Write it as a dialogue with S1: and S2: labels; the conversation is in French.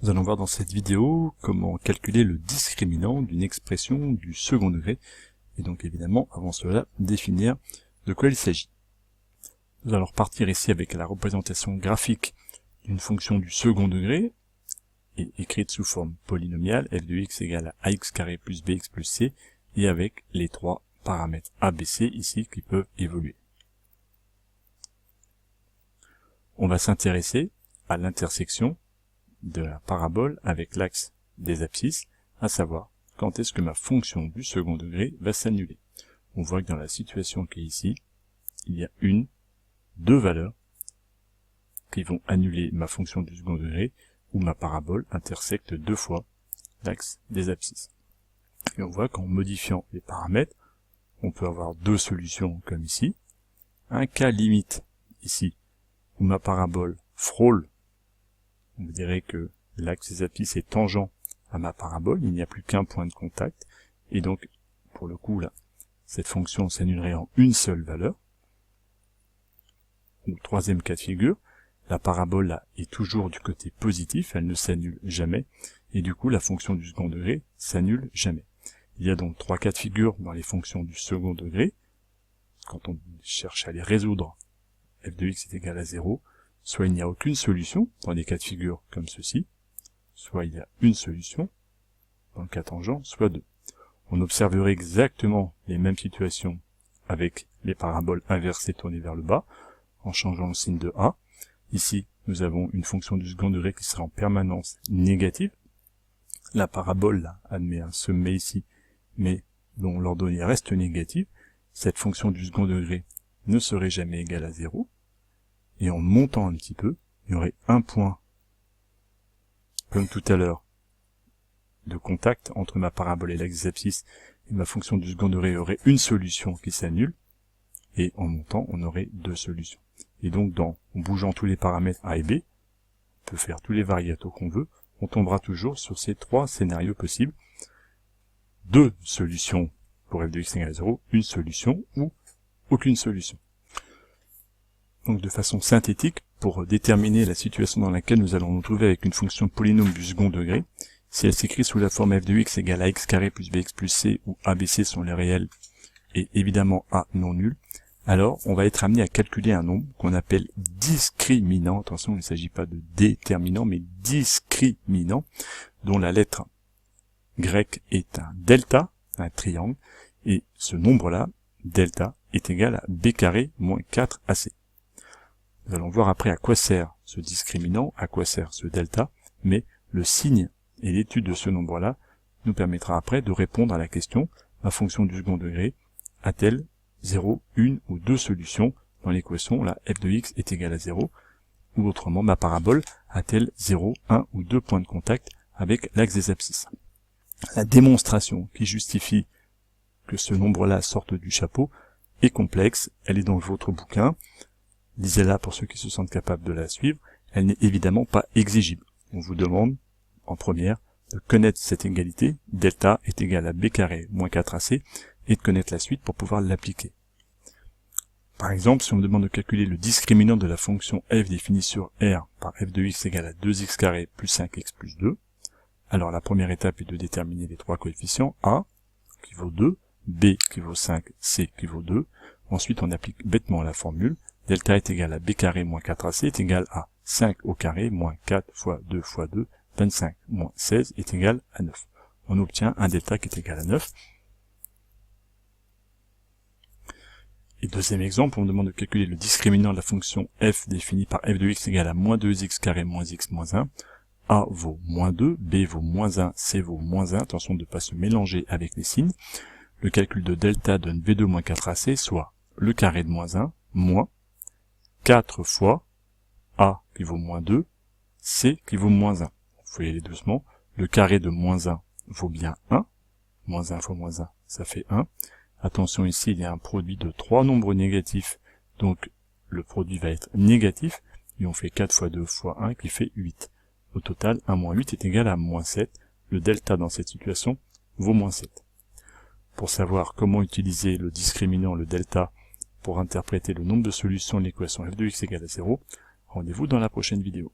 S1: Nous allons voir dans cette vidéo comment calculer le discriminant d'une expression du second degré, et donc évidemment, avant cela, définir de quoi il s'agit. Nous allons repartir ici avec la représentation graphique d'une fonction du second degré, et écrite sous forme polynomiale, f de x égale à ax carré plus bx plus c, et avec les trois paramètres a, b, c ici qui peuvent évoluer. On va s'intéresser à l'intersection de la parabole avec l'axe des abscisses, à savoir quand est-ce que ma fonction du second degré va s'annuler. On voit que dans la situation qui est ici, il y a deux valeurs qui vont annuler ma fonction du second degré, où ma parabole intersecte deux fois l'axe des abscisses. Et on voit qu'en modifiant les paramètres, on peut avoir deux solutions comme ici. Un cas limite ici, où ma parabole frôle, on dirait que l'axe des abscisses est tangent à ma parabole, il n'y a plus qu'un point de contact, et donc, pour le coup, là, cette fonction s'annulerait en une seule valeur. Ou troisième cas de figure, la parabole là est toujours du côté positif, elle ne s'annule jamais, et du coup, la fonction du second degré s'annule jamais. Il y a donc trois cas de figure dans les fonctions du second degré. Quand on cherche à les résoudre, f de x est égal à 0, soit il n'y a aucune solution dans des cas de figure comme ceci, soit il y a une solution dans le cas tangent, soit deux. On observerait exactement les mêmes situations avec les paraboles inversées tournées vers le bas, en changeant le signe de a. Ici, nous avons une fonction du second degré qui sera en permanence négative. La parabole là admet un sommet ici, mais dont l'ordonnée reste négative. Cette fonction du second degré ne serait jamais égale à 0. Et en montant un petit peu, il y aurait un point, comme tout à l'heure, de contact entre ma parabole et l'axe des abscisses, et ma fonction du second degré aurait une solution qui s'annule, et en montant, on aurait deux solutions. Et donc, en bougeant tous les paramètres a et b, on peut faire tous les variatos qu'on veut, on tombera toujours sur ces trois scénarios possibles. Deux solutions pour f de x égale à 0, une solution ou aucune solution. Donc de façon synthétique, pour déterminer la situation dans laquelle nous allons nous trouver avec une fonction polynôme du second degré, si elle s'écrit sous la forme f de x égale à x carré plus bx plus c, où a, b, c sont les réels, et évidemment a non nul, alors on va être amené à calculer un nombre qu'on appelle discriminant. Attention, il ne s'agit pas de déterminant, mais discriminant, dont la lettre grecque est un delta, un triangle, et ce nombre-là, delta, est égal à b carré moins 4ac. Nous allons voir après à quoi sert ce discriminant, à quoi sert ce delta, mais le signe et l'étude de ce nombre-là nous permettra après de répondre à la question, ma fonction du second degré a-t-elle 0, une ou deux solutions dans l'équation, là f de x est égal à 0, ou autrement ma parabole a-t-elle 0, 1 ou deux points de contact avec l'axe des abscisses. La démonstration qui justifie que ce nombre-là sorte du chapeau est complexe, elle est dans votre bouquin, lisez-la pour ceux qui se sentent capables de la suivre, elle n'est évidemment pas exigible. On vous demande, en première, de connaître cette égalité, delta est égal à b carré moins 4ac, et de connaître la suite pour pouvoir l'appliquer. Par exemple, si on me demande de calculer le discriminant de la fonction f définie sur R par f de x égale à 2x carré plus 5x plus 2, alors la première étape est de déterminer les trois coefficients, a qui vaut 2, b qui vaut 5, c qui vaut 2, ensuite on applique bêtement la formule, delta est égal à b carré moins 4ac est égal à 5 au carré moins 4 fois 2 fois 2, 25 moins 16 est égal à 9. On obtient un delta qui est égal à 9. Et deuxième exemple, on me demande de calculer le discriminant de la fonction f définie par f de x égale à moins 2x carré moins x moins 1. A vaut moins 2, b vaut moins 1, c vaut moins 1. Attention de ne pas se mélanger avec les signes. Le calcul de delta donne v2 moins 4ac, soit le carré de moins 1, moins 4 fois a qui vaut moins 2, c qui vaut moins 1. Il faut y aller doucement. Le carré de moins 1 vaut bien 1. Moins 1 fois moins 1, ça fait 1. Attention ici, il y a un produit de trois nombres négatifs, donc le produit va être négatif, et on fait 4 fois 2 fois 1 qui fait 8. Au total, 1 moins 8 est égal à moins 7. Le delta dans cette situation vaut moins 7. Pour savoir comment utiliser le discriminant, le delta, pour interpréter le nombre de solutions de l'équation f de x égale à 0, rendez-vous dans la prochaine vidéo.